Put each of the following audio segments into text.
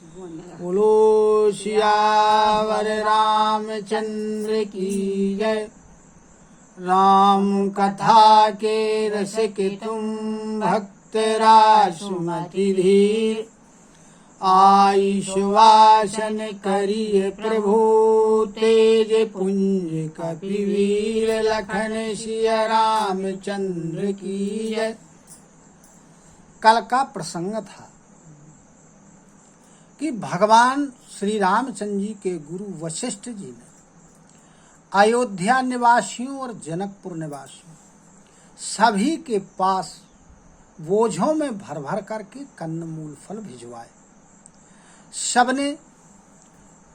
बोलो सियावर रामचंद्र की जय। राम कथा के रस के तुम भक्त रासुमति धीर। आई सुवासन करिय प्रभु तेज पुंज कपिवीर। लखन सिया रामचंद्र की जय। कल का प्रसंग था कि भगवान श्री रामचंद्र जी के गुरु वशिष्ठ जी ने अयोध्या निवासियों और जनकपुर निवासियों सभी के पास बोझों में भर भर करके कंदमूल फल भिजवाए। सबने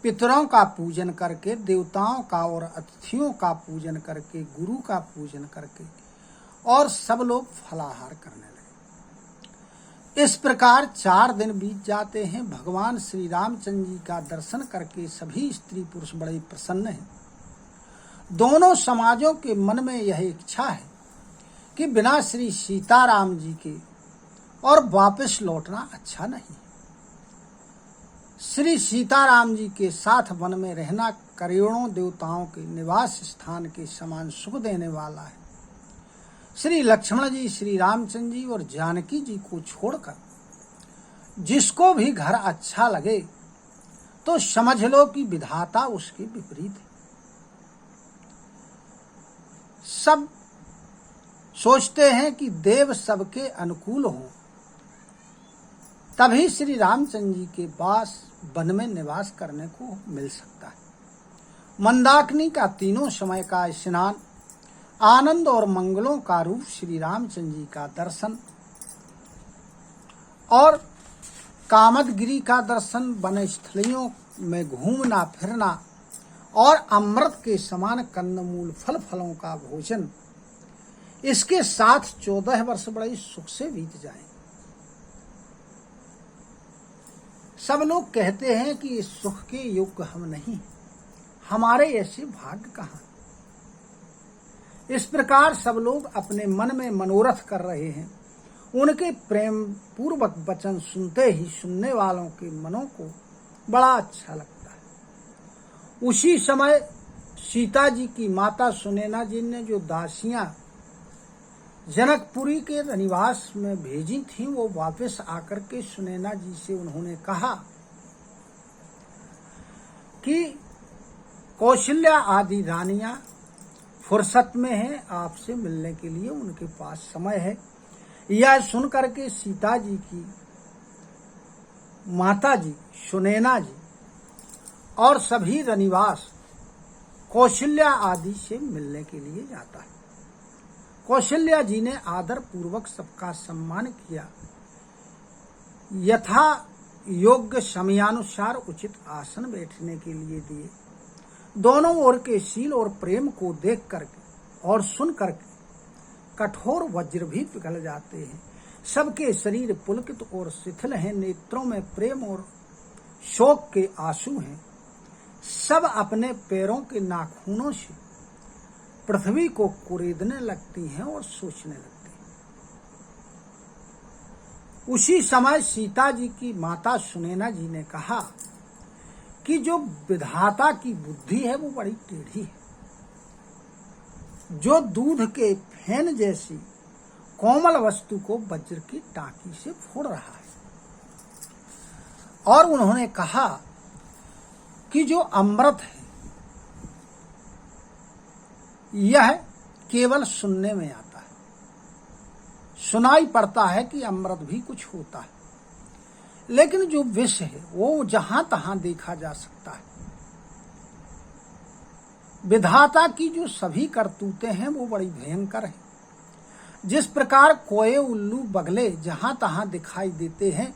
पितरों का पूजन करके, देवताओं का और अतिथियों का पूजन करके, गुरु का पूजन करके और सब लोग फलाहार करने लगे। इस प्रकार 4 दिन बीत जाते हैं। भगवान श्री रामचंद्र जी का दर्शन करके सभी स्त्री पुरुष बड़े प्रसन्न हैं। दोनों समाजों के मन में यह इच्छा है कि बिना श्री सीताराम जी के और वापस लौटना अच्छा नहीं। श्री सीताराम जी के साथ वन में रहना करोड़ों देवताओं के निवास स्थान के समान सुख देने वाला है। श्री लक्ष्मण जी, श्री रामचंद्र जी और जानकी जी को छोड़कर जिसको भी घर अच्छा लगे तो समझ लो कि विधाता उसके विपरीत है। सब सोचते हैं कि देव सबके अनुकूल हों, तभी श्री रामचंद्र जी के पास वन में निवास करने को मिल सकता है। मंदाकिनी का तीनों समय का स्नान, आनंद और मंगलों का रूप श्री रामचंद्र जी का दर्शन और कामदगिरी का दर्शन, वन स्थलियों में घूमना फिरना और अमृत के समान कंदमूल फल फलों का भोजन, इसके साथ 14 वर्ष बड़े सुख से बीत जाएं। सब लोग कहते हैं कि इस सुख के योग्य हम नहीं, हमारे ऐसे भाग्य कहाँ। इस प्रकार सब लोग अपने मन में मनोरथ कर रहे हैं। उनके प्रेम पूर्वक वचन सुनते ही सुनने वालों के मनों को बड़ा अच्छा लगता है। उसी समय सीता जी की माता सुनैना जी ने जो दासियां जनकपुरी के निवास में भेजी थीं, वो वापस आकर के सुनैना जी से उन्होंने कहा कि कौशल्या आदि रानियां फुर्सत में हैं, आपसे मिलने के लिए उनके पास समय है। यह सुनकर के सीता जी की माता जी सुनैना जी और सभी रनिवास कौशल्या आदि से मिलने के लिए जाता है। कौशल्या जी ने आदर पूर्वक सबका सम्मान किया, यथा योग्य समयानुसार उचित आसन बैठने के लिए दिए। दोनों ओर के शील और प्रेम को देख करके और सुन करके कठोर वज्र भी पिघल जाते हैं। सबके शरीर पुलकित और शिथिल हैं, नेत्रों में प्रेम और शोक के आंसू हैं। सब अपने पैरों के नाखूनों से पृथ्वी को कुरेदने लगती हैं और सोचने लगती हैं। उसी समय सीता जी की माता सुनैना जी ने कहा कि जो विधाता की बुद्धि है वो बड़ी टेढ़ी है। जो दूध के फेन जैसी कोमल वस्तु को वज्र की टांकी से फोड़ रहा है। और उन्होंने कहा कि जो अमृत है यह केवल सुनने में आता है, सुनाई पड़ता है कि अमृत भी कुछ होता है, लेकिन जो विष है वो जहां तहां देखा जा सकता है। विधाता की जो सभी करतूतें हैं वो बड़ी भयंकर है। जिस प्रकार कोए, उल्लू, बगले जहां तहां दिखाई देते हैं,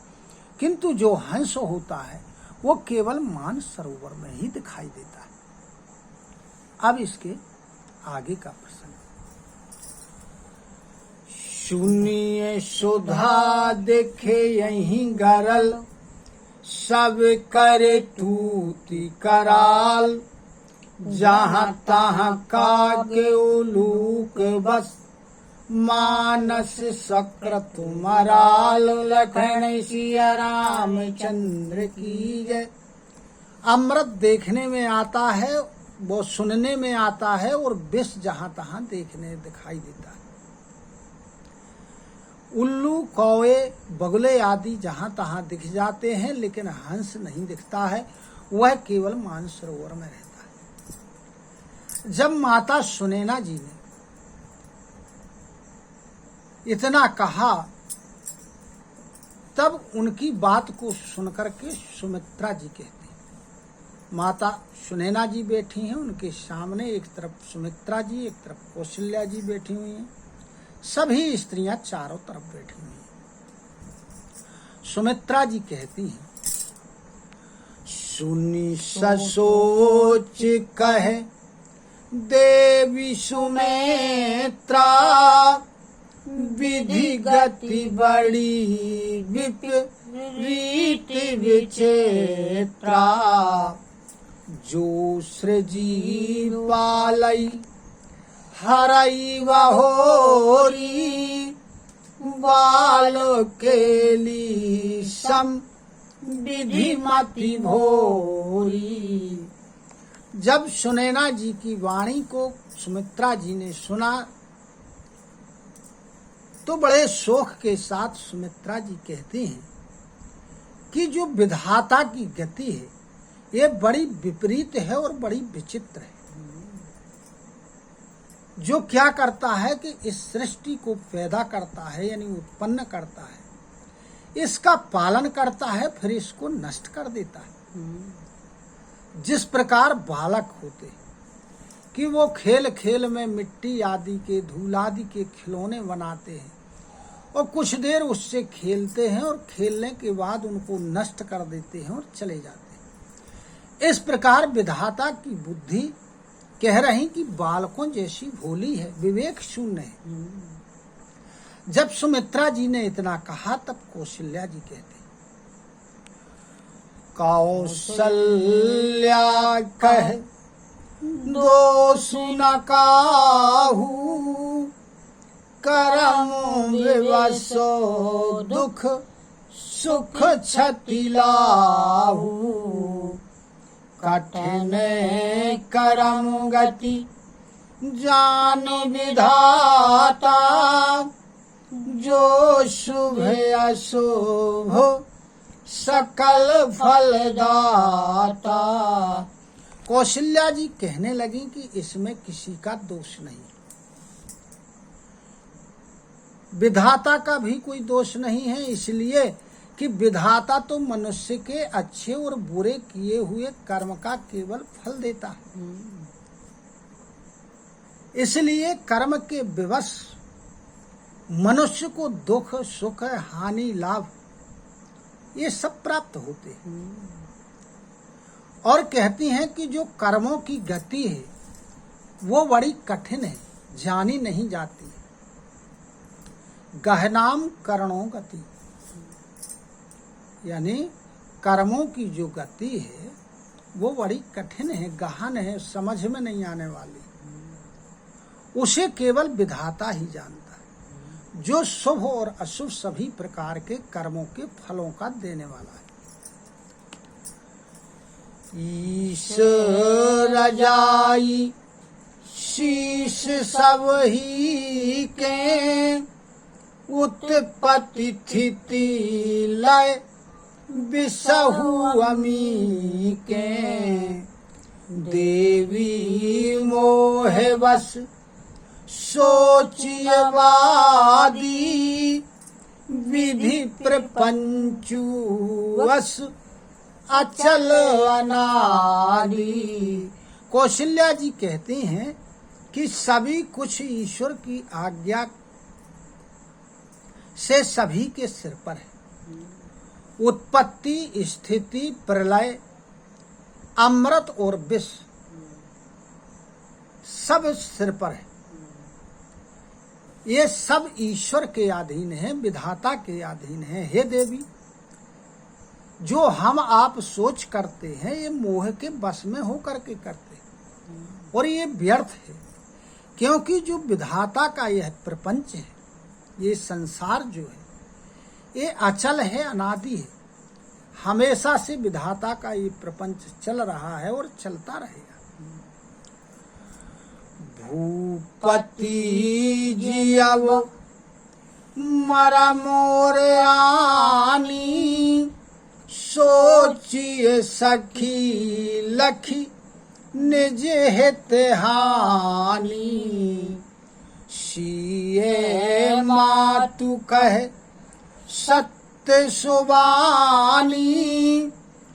किंतु जो हंस होता है वो केवल मान सरोवर में ही दिखाई देता है। अब इसके आगे का प्रसंग। सुनिए सुधा देखे यहीं गरल, सब करे तूती कराल। जहाँ तहाँ कागे उलूक बस, मानस शक्र तुम्हारा लखन सिया रामचंद्र की जय। अमृत देखने में आता है, वो सुनने में आता है, और विष जहां तहां देखने दिखाई देता है। उल्लू कौवे बगुले आदि जहां तहां दिख जाते हैं, लेकिन हंस नहीं दिखता है, वह केवल मानसरोवर में रहता है। जब माता सुनैना जी ने इतना कहा, तब उनकी बात को सुनकर के सुमित्रा जी कहती, माता सुनैना जी बैठी हैं उनके सामने, एक तरफ सुमित्रा जी, एक तरफ कौशल्या जी बैठी हुई हैं, सभी स्त्रियां चारों तरफ बैठी हुई हैं। सुमित्रा जी कहती हैं, सुनी ससोच कहे देवी सुमित्रा, विधि गति बड़ी विपरीत विचित्रा, जो सृजी पालई हरई वहोरी, बाल केली सम विधि मति भोरी। जब सुनैना जी की वाणी को सुमित्रा जी ने सुना, तो बड़े शोक के साथ सुमित्रा जी कहती हैं कि जो विधाता की गति है, ये बड़ी विपरीत है और बड़ी विचित्र है। जो क्या करता है कि इस सृष्टि को पैदा करता है, यानी उत्पन्न करता है, इसका पालन करता है, फिर इसको नष्ट कर देता है। जिस प्रकार बालक होते कि वो खेल खेल में मिट्टी आदि के, धूल आदि के खिलौने बनाते हैं और कुछ देर उससे खेलते हैं और खेलने के बाद उनको नष्ट कर देते हैं और चले जाते हैं। इस प्रकार विधाता की बुद्धि कह रही कि बालकों जैसी भोली है, विवेक शून्य है। जब सुमित्रा जी ने इतना कहा, तब कौशल्या जी कहते, कौशल्या कह दोष न काहू, करम विवशो दुख सुख क्षति लाहू, कठिन करम गति जान विधाता, जो शुभ अशुभ सकल फलदाता। कौशल्या जी कहने लगी कि इसमें किसी का दोष नहीं, विधाता का भी कोई दोष नहीं है, इसलिए कि विधाता तो मनुष्य के अच्छे और बुरे किए हुए कर्म का केवल फल देता है। इसलिए कर्म के विवश मनुष्य को दुख सुख हानि लाभ ये सब प्राप्त होते हैं। और कहती हैं कि जो कर्मों की गति है वो बड़ी कठिन है, जानी नहीं जाती। गहनाम करणों गति, यानी कर्मों की जो गति है वो बड़ी कठिन है, गहन है, समझ में नहीं आने वाली। उसे केवल विधाता ही जानता है, जो शुभ और अशुभ सभी प्रकार के कर्मों के फलों का देने वाला है। ईश्वर जाई शीश सब ही के, उत्पत्ति स्थिति लय बिसहु अमी के, देवी मोह बस सोचिय वादी, विधि प्रपंचु वस अचल अनादि। कौशल्या जी कहती हैं कि सभी कुछ ईश्वर की आज्ञा से सभी के सिर पर है। उत्पत्ति स्थिति प्रलय अमृत और विष सब सिर पर है। ये सब ईश्वर के अधीन है, विधाता के अधीन है। हे देवी, जो हम आप सोच करते हैं ये मोह के बस में होकर के करते हैं और ये व्यर्थ है। क्योंकि जो विधाता का यह प्रपंच है, ये संसार जो है, ये अचल है, अनादि है। हमेशा से विधाता का ये प्रपंच चल रहा है और चलता रहेगा। भूपति जी अब मरा मोर आनी, सोचिए सखी लखी निज हित हानि। सिए मातु कहे सत्य सुबानी,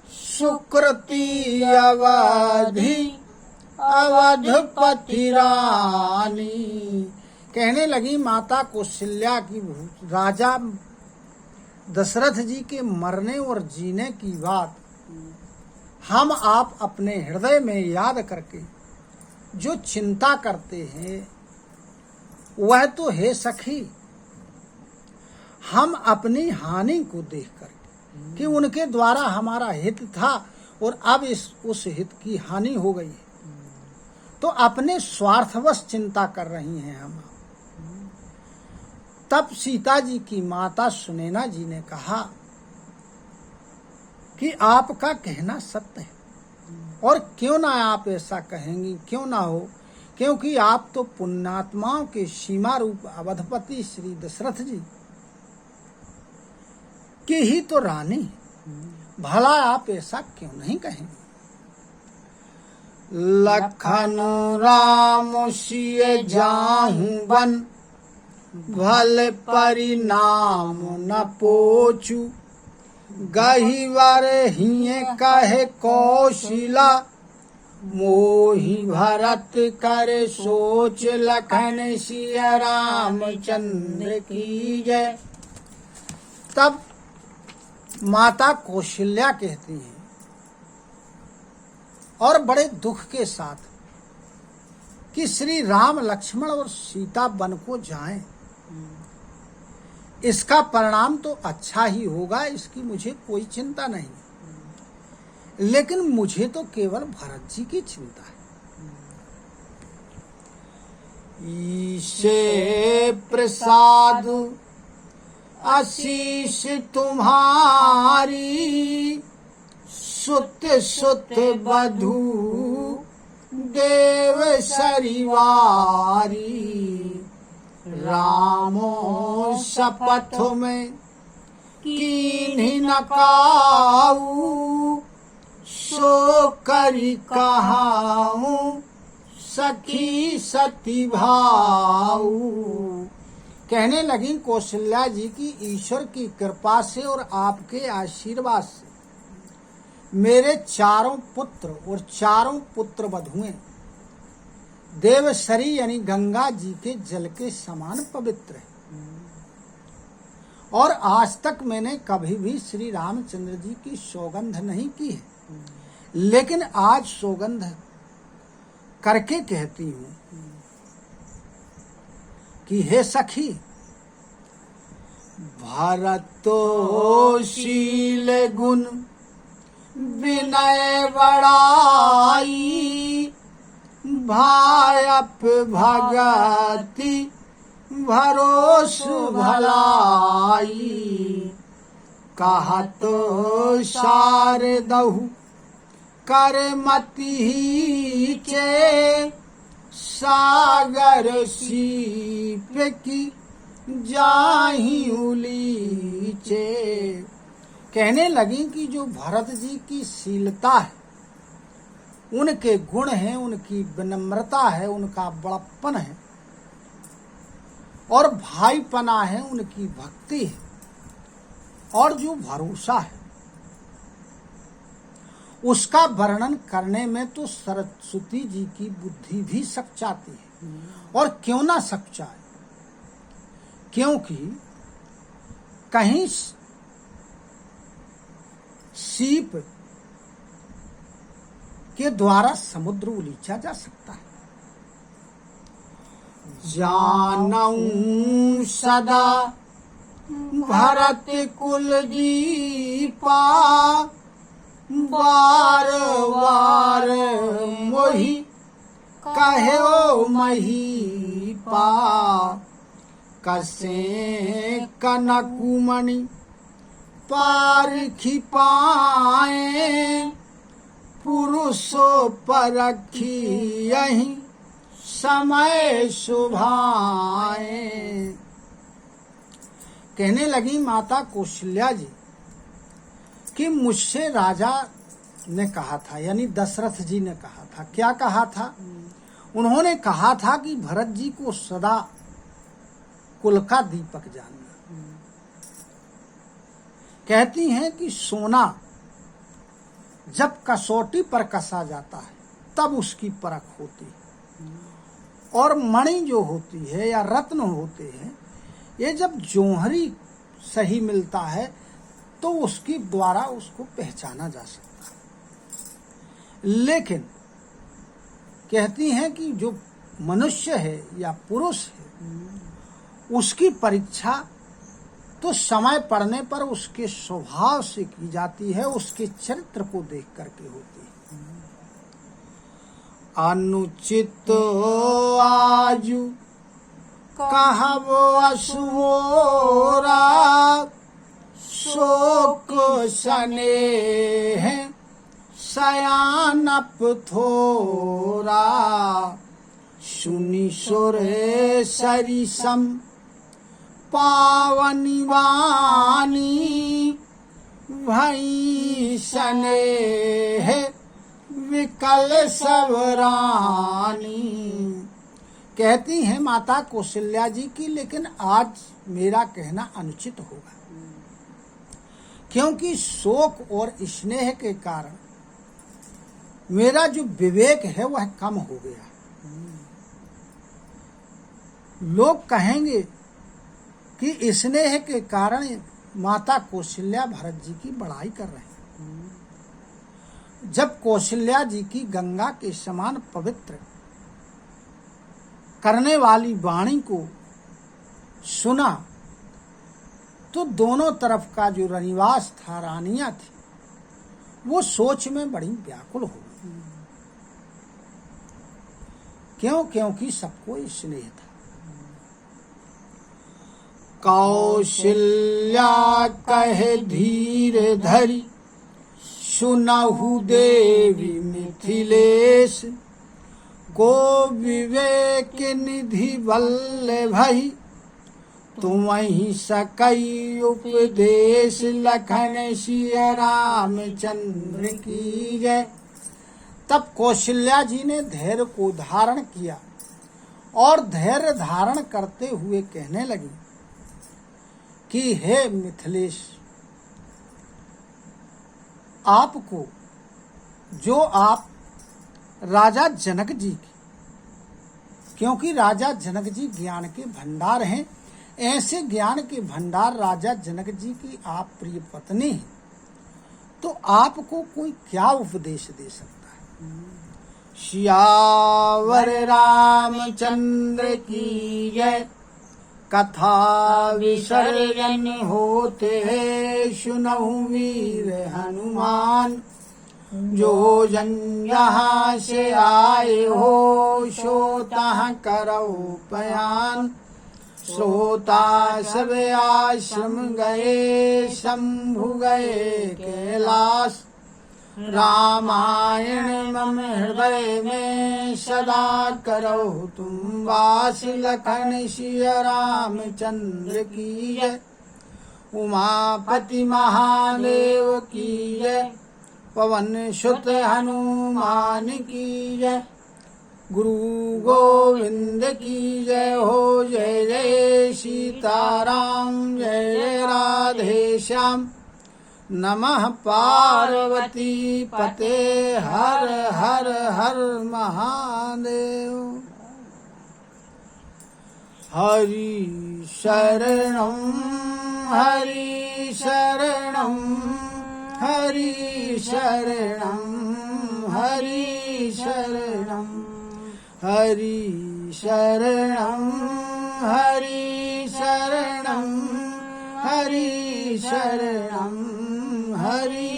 सुकृति अवधि अवधपति रानी। कहने लगी माता कौशल्या की राजा दशरथ जी के मरने और जीने की बात हम आप अपने हृदय में याद करके जो चिंता करते हैं, वह तो है सखी हम अपनी हानि को देखकर कि उनके द्वारा हमारा हित था और अब उस हित की हानि हो गई है, तो अपने स्वार्थवश चिंता कर रही हैं हम। तब सीता जी की माता सुनैना जी ने कहा कि आपका कहना सत्य है, और क्यों ना आप ऐसा कहेंगी, क्यों ना हो, क्योंकि आप तो पुण्यात्माओं के सीमा रूप अवधपति श्री दशरथ जी की ही तो रानी, भला आप ऐसा क्यों नहीं कहेंगे। लखन राम सिय जाहूं बन, भल परिणाम न पोचू। गहिवर हिये कहे कौशिला, मोहि भरत करे सोच। लखन सिय रामचंद्र की जय। तब माता कौशल्या कहती हैं और बड़े दुख के साथ कि श्री राम लक्ष्मण और सीता वन को जाएं, इसका परिणाम तो अच्छा ही होगा, इसकी मुझे कोई चिंता नहीं, लेकिन मुझे तो केवल भरत जी की चिंता है। ईशे प्रसाद आशीष तुम्हारी, सुत सुत बधू देव सरिवारी। रामो शपथ में कीन्ही न काऊ, सो करी कहाऊं सखी सती भाऊ। कहने लगी कौशल्या जी की ईश्वर की कृपा से और आपके आशीर्वाद से मेरे चारों पुत्र और चारों पुत्र वधुएं देवसरी यानी गंगा जी के जल के समान पवित्र है, और आज तक मैंने कभी भी श्री रामचंद्र जी की सौगंध नहीं की है, लेकिन आज सौगंध करके कहती हूँ कि हे सखी, भरतो शील गुण विनय बड़ाई, भायप भगति भरोस भलाई। कहत शारदहु कर मति चे, सागर सीप की जाही उलीचे। कहने लगी कि जो भरत जी की शीलता है, उनके गुण हैं, उनकी विनम्रता है, उनका बड़प्पन है और भाईपना है, उनकी भक्ति है और जो भरोसा है, उसका वर्णन करने में तो सरस्वती जी की बुद्धि भी सकचाती है। और क्यों ना सकचाए, क्योंकि कहीं सीप के द्वारा समुद्र उलीचा जा सकता है। जानऊं सदा भरत कुल दीपा, बार बार मोहि कहे ओ महीपा कसे कनकुमणि पारखी पाए पुरुषो परखी यही समय सुभाए। कहने लगी माता कौशल्या जी कि मुझसे राजा ने कहा था, यानी दशरथ जी ने कहा था। क्या कहा था? उन्होंने कहा था कि भरत जी को सदा कुल का दीपक जानना। कहती हैं कि सोना जब कसौटी पर कसा जाता है तब उसकी परख होती है, और मणि जो होती है या रत्न होते हैं, ये जब जौहरी सही मिलता है तो उसकी द्वारा उसको पहचाना जा सकता है। लेकिन कहती हैं कि जो मनुष्य है या पुरुष है उसकी परीक्षा तो समय पड़ने पर उसके स्वभाव से की जाती है, उसके चरित्र को देख करके होती है। अनुचित आजु कहबो असुरा शोक स्नेह सयानप थोरा सुनि सुरे सरिसम पावनी वाणी भई स्नेह विकल सवरानी। कहती हैं माता कौशल्या जी की लेकिन आज मेरा कहना अनुचित होगा, क्योंकि शोक और स्नेह के कारण मेरा जो विवेक है वह कम हो गया। लोग कहेंगे कि स्नेह के कारण माता कौशल्या भरत जी की बड़ाई कर रहे हैं, जब कौशल्या जी की गंगा के समान पवित्र करने वाली वाणी को सुना तो दोनों तरफ का जो रनिवास था, रानियां थी, वो सोच में बड़ी व्याकुल हो गई। क्यों? क्योंकि सबको स्नेह था। कौशल्या कहे धीर धरी सुनहु देवी मिथिलेश को विवेक निधि वल्लभई तुम्हि सकई उपदेश लखन सिया रामचंद्र की जय। तब कौशल्या जी ने धैर्य को धारण किया और धैर्य धारण करते हुए कहने लगी कि हे मिथिलेश, आपको जो आप राजा जनक जी की, क्योंकि राजा जनक जी ज्ञान के भंडार हैं, ऐसे ज्ञान के भंडार राजा जनक जी की आप प्रिय पत्नी हैं, तो आपको कोई क्या उपदेश दे सकता है। सियावर रामचंद्र की जय। कथा विसर्जन होते सुनहु वीर हनुमान जो जन यहाँ से आए हो सोता करो पयान। सोता सब आश्रम गए शंभु गए कैलाश। रामायण मम हृदय में सदा करो तुम वास। लखन सिया रामचंद्र की जय। उमापति महादेव की जय। पवन सुत हनुमान की जय। गुरु गोविंद की जय हो। जय जय सीताराम जय जय राधे श्याम। नमः पार्वती पते हर हर हर महादेव। हरि शरणं हरि शरणं हरि शरणं हरि शरणं हरि शरणं हरि शरणं हरि शरणं हरि